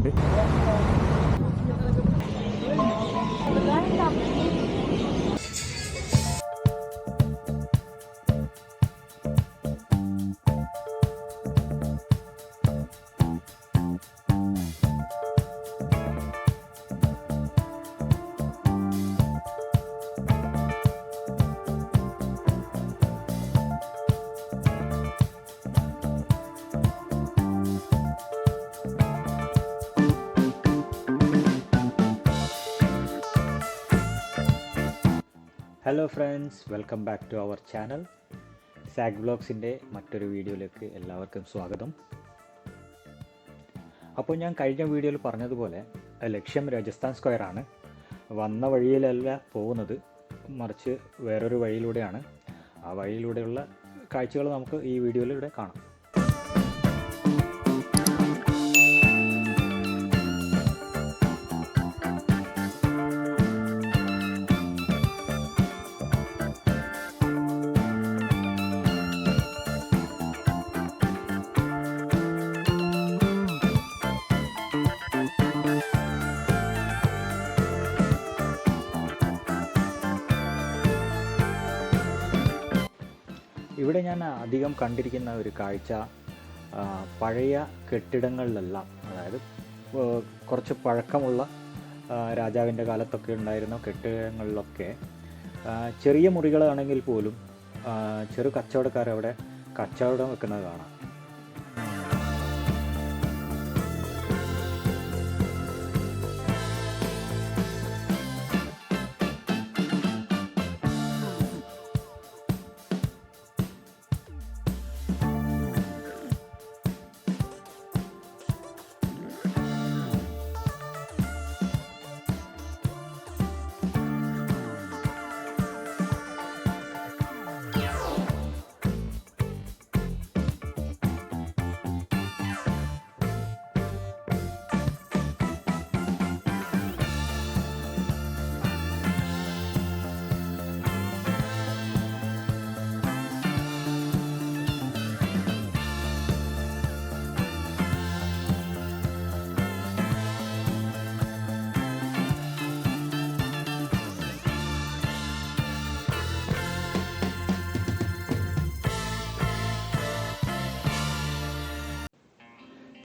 വരുന്നുണ്ട്. Hello friends, welcome back to our channel. സാഗ് വ്ളോഗ്സിൻ്റെ മറ്റൊരു വീഡിയോയിലേക്ക് എല്ലാവർക്കും സ്വാഗതം. അപ്പോൾ ഞാൻ കഴിഞ്ഞ വീഡിയോയിൽ പറഞ്ഞതുപോലെ ലക്ഷ്യം രാജസ്ഥാൻ സ്ക്വയറാണ്. വന്ന വഴിയിലല്ല പോകുന്നത്, മറിച്ച് വേറൊരു വഴിയിലൂടെയാണ്. ആ വഴിയിലൂടെയുള്ള കാഴ്ചകൾ നമുക്ക് ഈ വീഡിയോയിലൂടെ കാണാം. ഇവിടെ ഞാൻ അധികം കണ്ടിരിക്കുന്ന ഒരു കാഴ്ച, പഴയ കെട്ടിടങ്ങളിലെല്ലാം, അതായത് കുറച്ച് പഴക്കമുള്ള രാജാവിൻ്റെ കാലത്തൊക്കെ ഉണ്ടായിരുന്ന കെട്ടിടങ്ങളിലൊക്കെ ചെറിയ മുറികളാണെങ്കിൽ പോലും ചെറു കച്ചവടക്കാരവിടെ കച്ചവടം വെക്കുന്നത് കാണാം.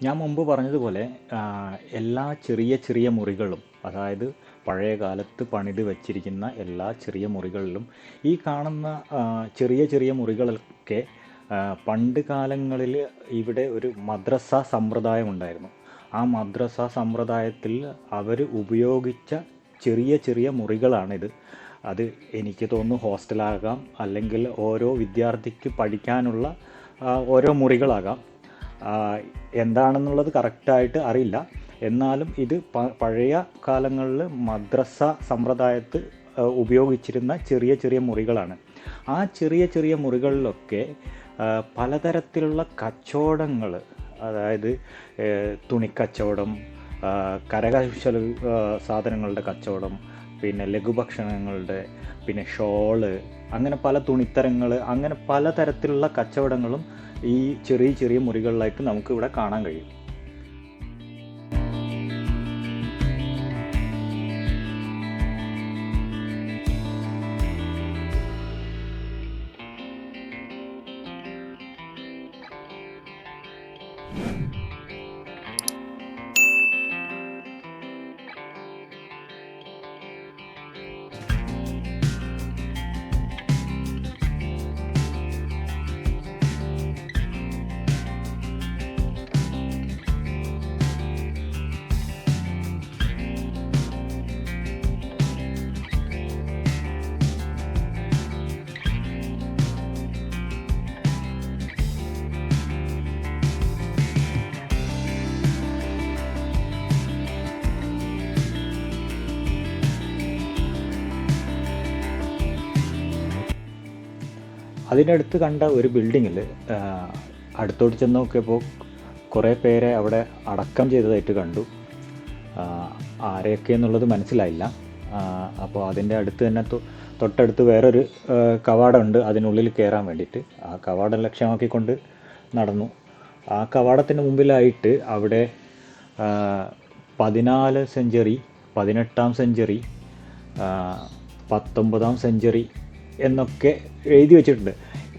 ഞാൻ മുമ്പ് പറഞ്ഞതുപോലെ എല്ലാ ചെറിയ ചെറിയ മുറികളും, അതായത് പഴയ കാലത്ത് പണിത് വച്ചിരിക്കുന്ന എല്ലാ ചെറിയ മുറികളിലും ഈ കാണുന്ന ചെറിയ ചെറിയ മുറികളൊക്കെ പണ്ട് കാലങ്ങളിൽ ഇവിടെ ഒരു മദ്രസ സമ്പ്രദായം ഉണ്ടായിരുന്നു. ആ മദ്രസ സമ്പ്രദായത്തിൽ അവർ ഉപയോഗിച്ച ചെറിയ ചെറിയ മുറികളാണിത്. അത് എനിക്ക് തോന്നുന്നു ഹോസ്റ്റലാകാം, അല്ലെങ്കിൽ ഓരോ വിദ്യാർത്ഥിക്ക് പഠിക്കാനുള്ള ഓരോ മുറികളാകാം. എന്താണെന്നുള്ളത് കറക്റ്റായിട്ട് അറിയില്ല. എന്നാലും ഇത് പഴയ കാലങ്ങളിൽ മദ്രസ സമ്പ്രദായത്തിൽ ഉപയോഗിച്ചിരുന്ന ചെറിയ ചെറിയ മുറികളാണ്. ആ ചെറിയ ചെറിയ മുറികളിലൊക്കെ പലതരത്തിലുള്ള കച്ചവടങ്ങൾ, അതായത് തുണിക്കച്ചവടം, കരകൗശല സാധനങ്ങളുടെ കച്ചവടം, പിന്നെ ലഘുഭക്ഷണങ്ങളുടെ, പിന്നെ ഷോള്, അങ്ങനെ പല തുണിത്തരങ്ങൾ, അങ്ങനെ പലതരത്തിലുള്ള കച്ചവടങ്ങളും ഈ ചെറിയ ചെറിയ മുറികളിലായിട്ട് നമുക്ക് ഇവിടെ കാണാൻ കഴിയും. അതിനടുത്ത് കണ്ട ഒരു ബിൽഡിങ്ങിൽ അടുത്തോട്ട് ചെന്ന് നോക്കിയപ്പോൾ കുറേ പേരെ അവിടെ അടക്കം ചെയ്തതായിട്ട് കണ്ടു. ആരെയൊക്കെ എന്നുള്ളത് മനസ്സിലായില്ല. അപ്പോൾ അതിൻ്റെ അടുത്ത് തന്നെ തൊട്ടടുത്ത് വേറൊരു കവാടമുണ്ട് അതിനുള്ളിൽ കയറാൻ വേണ്ടിയിട്ട്. ആ കവാടം ലക്ഷ്യമാക്കിക്കൊണ്ട് നടന്നു. ആ കവാടത്തിന് മുമ്പിലായിട്ട് അവിടെ 14 സെഞ്ച്വറി, 18-ാം സെഞ്ച്വറി, 19-ാം സെഞ്ച്വറി എന്നൊക്കെ എഴുതി വച്ചിട്ടുണ്ട്.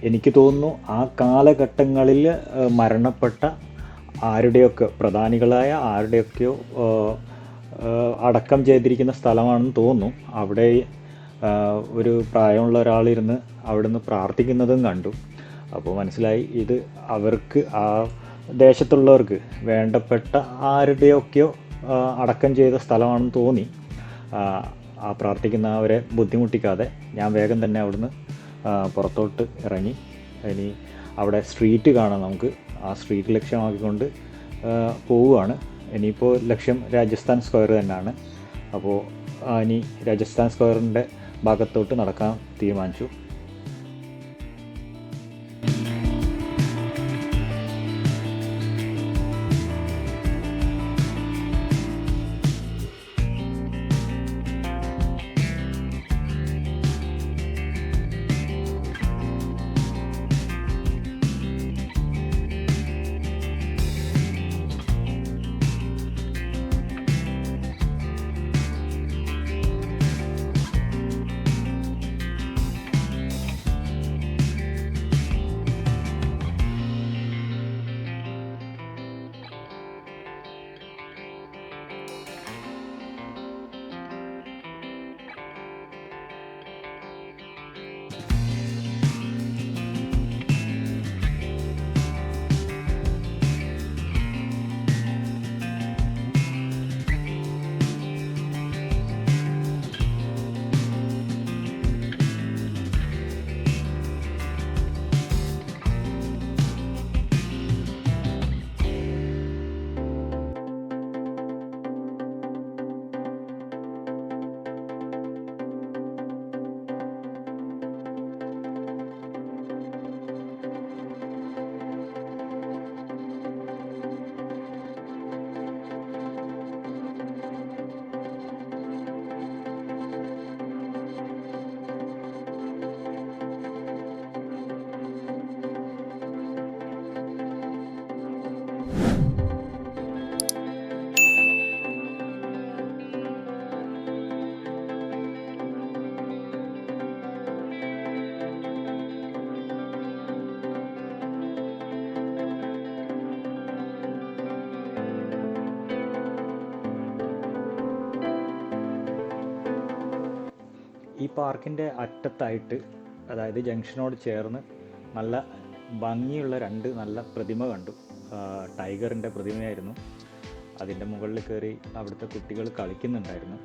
എനിക്ക് തോന്നുന്നു ആ കാലഘട്ടങ്ങളിൽ മരണപ്പെട്ട ആരുടെയൊക്കെ പ്രധാനികളായ ആരുടെയൊക്കെയോ അടക്കം ചെയ്തിരിക്കുന്ന സ്ഥലമാണെന്ന് തോന്നുന്നു. അവിടെ ഒരു പ്രായമുള്ള ഒരാളിരുന്ന് അവിടെ നിന്ന് പ്രാർത്ഥിക്കുന്നതും കണ്ടു. അപ്പോൾ മനസ്സിലായി ഇത് അവർക്ക് ആ ദേശത്തുള്ളവർക്ക് വേണ്ടപ്പെട്ട ആരുടെയൊക്കെയോ അടക്കം ചെയ്ത സ്ഥലമാണെന്ന് തോന്നി. ആ പ്രാർത്ഥിക്കുന്നവരെ ബുദ്ധിമുട്ടിക്കാതെ ഞാൻ വേഗം തന്നെ അവിടുന്ന് പുറത്തോട്ട് ഇറങ്ങി. ഇനി അവിടെ സ്ട്രീറ്റ് കാണാം നമുക്ക്. ആ സ്ട്രീറ്റ് ലക്ഷ്യമാക്കിക്കൊണ്ട് പോവുകയാണ്. ഇനിയിപ്പോൾ ലക്ഷ്യം രാജസ്ഥാൻ സ്ക്വയർ തന്നെയാണ്. അപ്പോൾ ഇനി രാജസ്ഥാൻ സ്ക്വയറിൻ്റെ ഭാഗത്തോട്ട് നടക്കാൻ തീരുമാനിച്ചു. ഈ പാർക്കിൻ്റെ അറ്റത്തായിട്ട്, അതായത് ജംഗ്ഷനോട് ചേർന്ന് നല്ല ഭംഗിയുള്ള 2 നല്ല പ്രതിമ കണ്ടു. ടൈഗറിൻ്റെ പ്രതിമയായിരുന്നു. അതിൻ്റെ മുകളിൽ കയറി അവിടുത്തെ കുട്ടികൾ കളിക്കുന്നുണ്ടായിരുന്നു.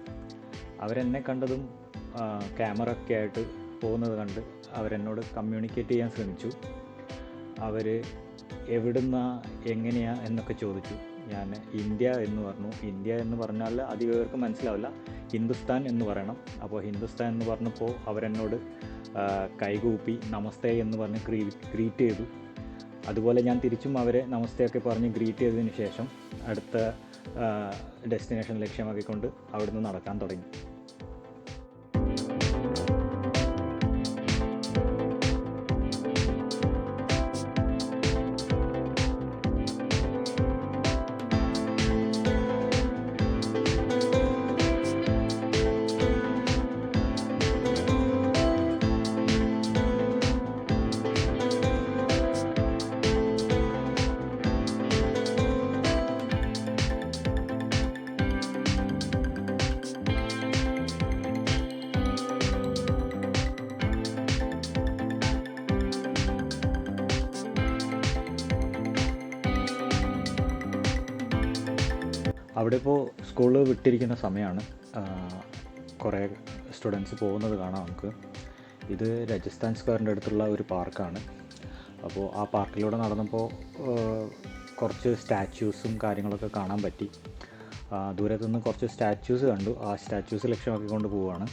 അവരെന്നെ കണ്ടതും ക്യാമറ ഒക്കെ ആയിട്ട് പോകുന്നത് കണ്ട് അവരെന്നോട് കമ്മ്യൂണിക്കേറ്റ് ചെയ്യാൻ ശ്രമിച്ചു. അവർ എവിടുന്നാ എങ്ങനെയാ എന്നൊക്കെ ചോദിച്ചു. ഞാൻ ഇന്ത്യ എന്ന് പറഞ്ഞു. ഇന്ത്യ എന്ന് പറഞ്ഞാൽ അധികം പേർക്ക് മനസ്സിലാവില്ല, ഹിന്ദുസ്ഥാൻ എന്ന് പറയണം. അപ്പോൾ ഹിന്ദുസ്ഥാൻ എന്ന് പറഞ്ഞപ്പോൾ അവരെന്നോട് കൈകൂപ്പി നമസ്തേ എന്ന് പറഞ്ഞ് ഗ്രീറ്റ് ചെയ്തു. അതുപോലെ ഞാൻ തിരിച്ചും അവരെ നമസ്തേയൊക്കെ പറഞ്ഞ് ഗ്രീറ്റ് ചെയ്തതിന് ശേഷം അടുത്ത ഡെസ്റ്റിനേഷൻ ലക്ഷ്യമാക്കിക്കൊണ്ട് അവിടുന്ന് നടക്കാൻ തുടങ്ങി. അവിടെ ഇപ്പോൾ സ്കൂൾ വിട്ടിരിക്കുന്ന സമയമാണ്. കുറേ സ്റ്റുഡൻസ് പോകുന്നത് കാണാം നമുക്ക്. ഇത് രാജസ്ഥാൻ സ്ക്വയറിൻ്റെ അടുത്തുള്ള ഒരു പാർക്കാണ്. അപ്പോൾ ആ പാർക്കിലൂടെ നടന്നപ്പോൾ കുറച്ച് സ്റ്റാച്യൂസും കാര്യങ്ങളൊക്കെ കാണാൻ പറ്റി. ദൂരത്തു നിന്ന് കുറച്ച് സ്റ്റാച്യൂസ് കണ്ടു. ആ സ്റ്റാച്യൂസ് ലക്ഷ്യമാക്കിക്കൊണ്ട് പോവുകയാണ്.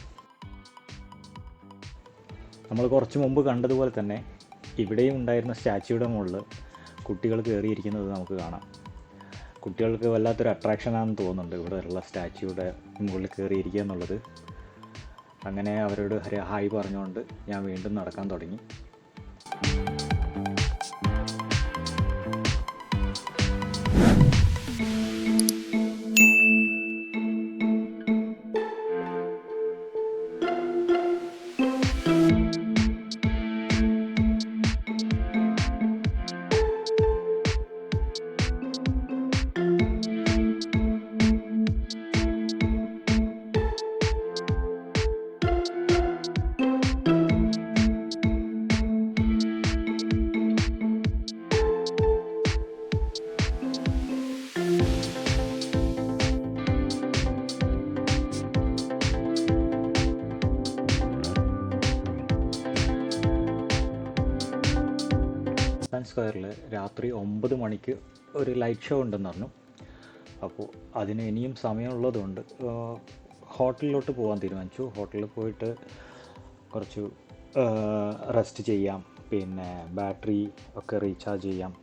നമ്മൾ കുറച്ച് മുമ്പ് കണ്ടതുപോലെ തന്നെ ഇവിടെയും ഉണ്ടായിരുന്ന സ്റ്റാച്യൂയുടെ മുകളിൽ കുട്ടികൾ കയറിയിരിക്കുന്നത് നമുക്ക് കാണാം. കുട്ടികൾക്ക് വല്ലാത്തൊരു അട്രാക്ഷനാണെന്ന് തോന്നുന്നുണ്ട് ഇവിടെയുള്ള സ്റ്റാച്യൂയുടെ മുകളിൽ കയറിയിരിക്കുക എന്നുള്ളത്. അങ്ങനെ അവരോട് ഹായ് പറഞ്ഞുകൊണ്ട് ഞാൻ വീണ്ടും നടക്കാൻ തുടങ്ങി. സ്ക്വയറിൽ രാത്രി 9 മണിക്ക് ഒരു ലൈറ്റ് ഷോ ഉണ്ടെന്ന് പറഞ്ഞു. അപ്പോൾ അതിന് ഇനിയും സമയമുള്ളതുകൊണ്ട് ഹോട്ടലിലോട്ട് പോകാൻ തീരുമാനിച്ചു. ഹോട്ടലിൽ പോയിട്ട് കുറച്ച് റെസ്റ്റ് ചെയ്യാം, പിന്നെ ബാറ്ററി ഒക്കെ റീചാർജ് ചെയ്യാം.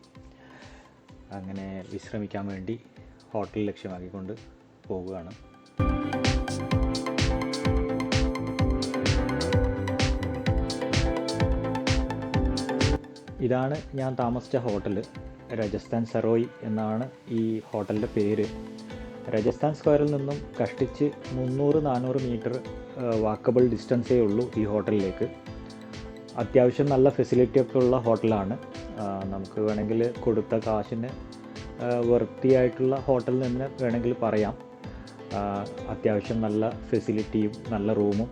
അങ്ങനെ വിശ്രമിക്കാൻ വേണ്ടി ഹോട്ടൽ ലക്ഷ്യമാക്കിക്കൊണ്ട് പോവുകയാണ്. ഇതാണ് ഞാൻ താമസിച്ച ഹോട്ടൽ. രാജസ്ഥാൻ സറോയ് എന്നാണ് ഈ ഹോട്ടലിൻ്റെ പേര്. രാജസ്ഥാൻ സ്ക്വയറിൽ നിന്നും കഷ്ടിച്ച് 300-400 മീറ്റർ വാക്കബിൾ ഡിസ്റ്റൻസേ ഉള്ളൂ ഈ ഹോട്ടലിലേക്ക്. അത്യാവശ്യം നല്ല ഫെസിലിറ്റി ഒക്കെ ഉള്ള ഹോട്ടലാണ്. നമുക്ക് വേണമെങ്കിൽ കൊടുത്ത കാശിന് വൃത്തിയായിട്ടുള്ള ഹോട്ടൽ എന്ന് വേണമെങ്കിൽ പറയാം. അത്യാവശ്യം നല്ല ഫെസിലിറ്റിയും നല്ല റൂമും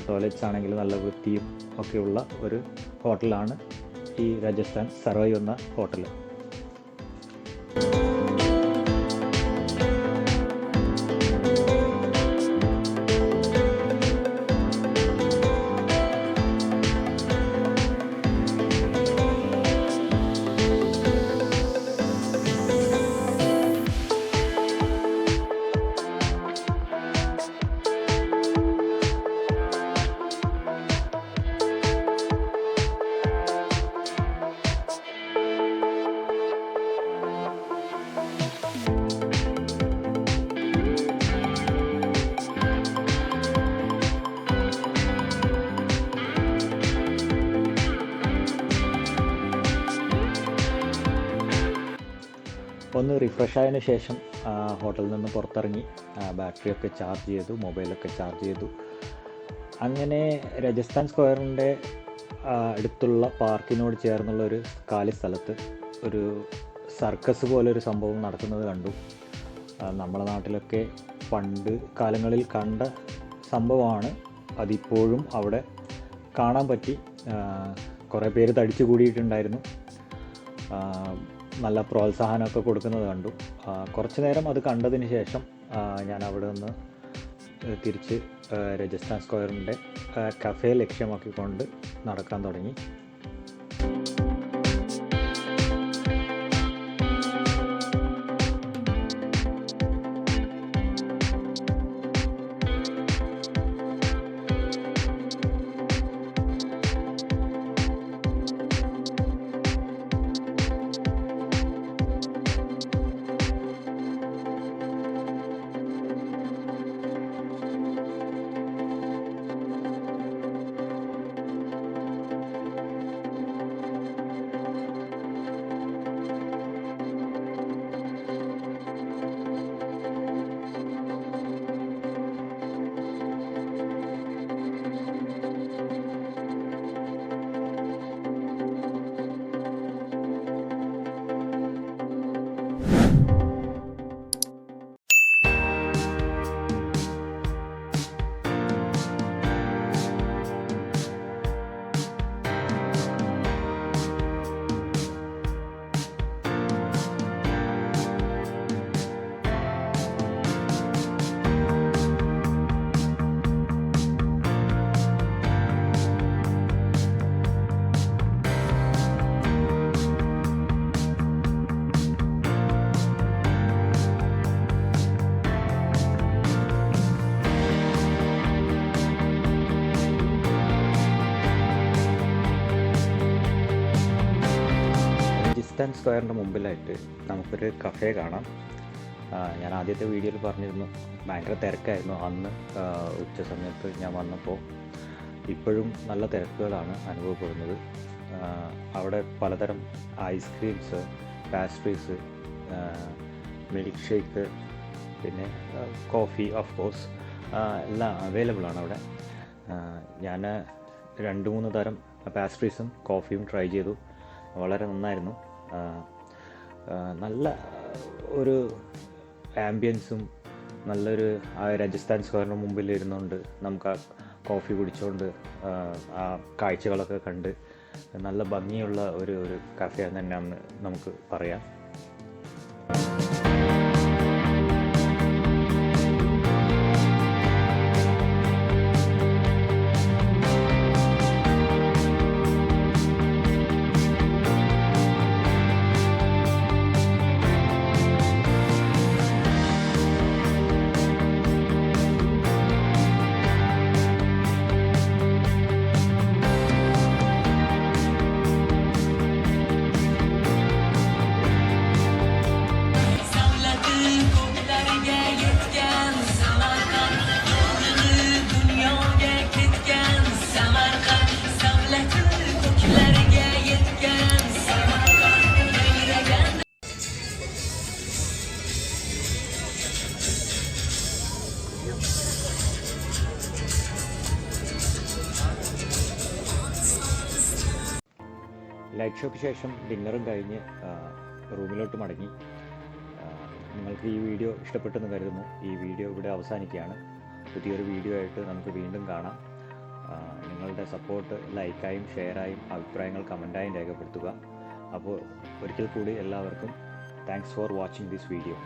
ടോയ്ലറ്റ്സ് ആണെങ്കിൽ നല്ല വൃത്തിയും ഒക്കെയുള്ള ഒരു ഹോട്ടലാണ് ഈ രാജസ്ഥാൻ സറോയ് എന്ന ഹോട്ടൽ. ഒന്ന് റിഫ്രഷ് ആയതിനു ശേഷം ഹോട്ടലിൽ നിന്ന് പുറത്തിറങ്ങി ബാറ്ററിയൊക്കെ ചാർജ് ചെയ്തു, മൊബൈലൊക്കെ ചാർജ് ചെയ്തു. അങ്ങനെ രാജസ്ഥാൻ സ്ക്വയറിൻ്റെ അടുത്തുള്ള പാർക്കിനോട് ചേർന്നുള്ള ഒരു കാലി സ്ഥലത്ത് ഒരു സർക്കസ് പോലൊരു സംഭവം നടക്കുന്നത് കണ്ടു. നമ്മുടെ നാട്ടിലൊക്കെ പണ്ട് കാലങ്ങളിൽ കണ്ട സംഭവമാണ്. അതിപ്പോഴും അവിടെ കാണാൻ പറ്റി. കുറേ പേര് തടിച്ചു കൂടിയിട്ടുണ്ടായിരുന്നു. നല്ല പ്രോത്സാഹനമൊക്കെ കൊടുക്കുന്നത് കണ്ടു. കുറച്ച് നേരം അത് കണ്ടതിന് ശേഷം ഞാൻ അവിടെ നിന്ന് തിരിച്ച് രാജസ്ഥാൻ സ്ക്വയറിൻ്റെ കഫേ ലക്ഷ്യമാക്കിക്കൊണ്ട് നടക്കാൻ തുടങ്ങി. രാജസ്ഥാൻ സ്ക്വയറിൻ്റെ മുമ്പിലായിട്ട് നമുക്കൊരു കഫേ കാണാം. ഞാൻ ആദ്യത്തെ വീഡിയോയിൽ പറഞ്ഞിരുന്നു ഭയങ്കര തിരക്കായിരുന്നു അന്ന് ഉച്ച സമയത്ത് ഞാൻ വന്നപ്പോൾ. ഇപ്പോഴും നല്ല തിരക്കുകളാണ് അനുഭവപ്പെടുന്നത്. അവിടെ പലതരം ഐസ്ക്രീംസ്, പാസ്ട്രീസ്, മിൽക്ക് ഷേക്ക്, പിന്നെ കോഫി ഓഫ് കോഴ്സ് എല്ലാം അവൈലബിൾ ആണ് അവിടെ. ഞാൻ 2-3 തരം പാസ്ട്രീസും കോഫിയും ട്രൈ ചെയ്തു. വളരെ നന്നായിരുന്നു. നല്ല ഒരു ആംബിയൻസും നല്ലൊരു രാജസ്ഥാൻ സ്ക്വയറിന് മുമ്പിൽ ഇരുന്നുകൊണ്ട് നമുക്ക് ആ കോഫി കുടിച്ചുകൊണ്ട് ആ കാഴ്ചകളൊക്കെ കണ്ട് നല്ല ഭംഗിയുള്ള ഒരു കഫേ തന്നെയാണെന്ന് നമുക്ക് പറയാം. ലൈറ്റ് ഷോയ്ക്ക് ശേഷം ഡിന്നറും കഴിഞ്ഞ് റൂമിലോട്ട് മടങ്ങി. നിങ്ങൾക്ക് ഈ വീഡിയോ ഇഷ്ടപ്പെട്ടെന്ന് കരുതുന്നു. ഈ വീഡിയോ ഇവിടെ അവസാനിക്കുകയാണ്. പുതിയൊരു വീഡിയോ ആയിട്ട് നമുക്ക് വീണ്ടും കാണാം. നിങ്ങളുടെ സപ്പോർട്ട് ലൈക്കായും ഷെയറായും അഭിപ്രായങ്ങൾ കമൻറ്റായും രേഖപ്പെടുത്തുക. അപ്പോൾ ഒരിക്കൽ കൂടി എല്ലാവർക്കും thanks for watching this video.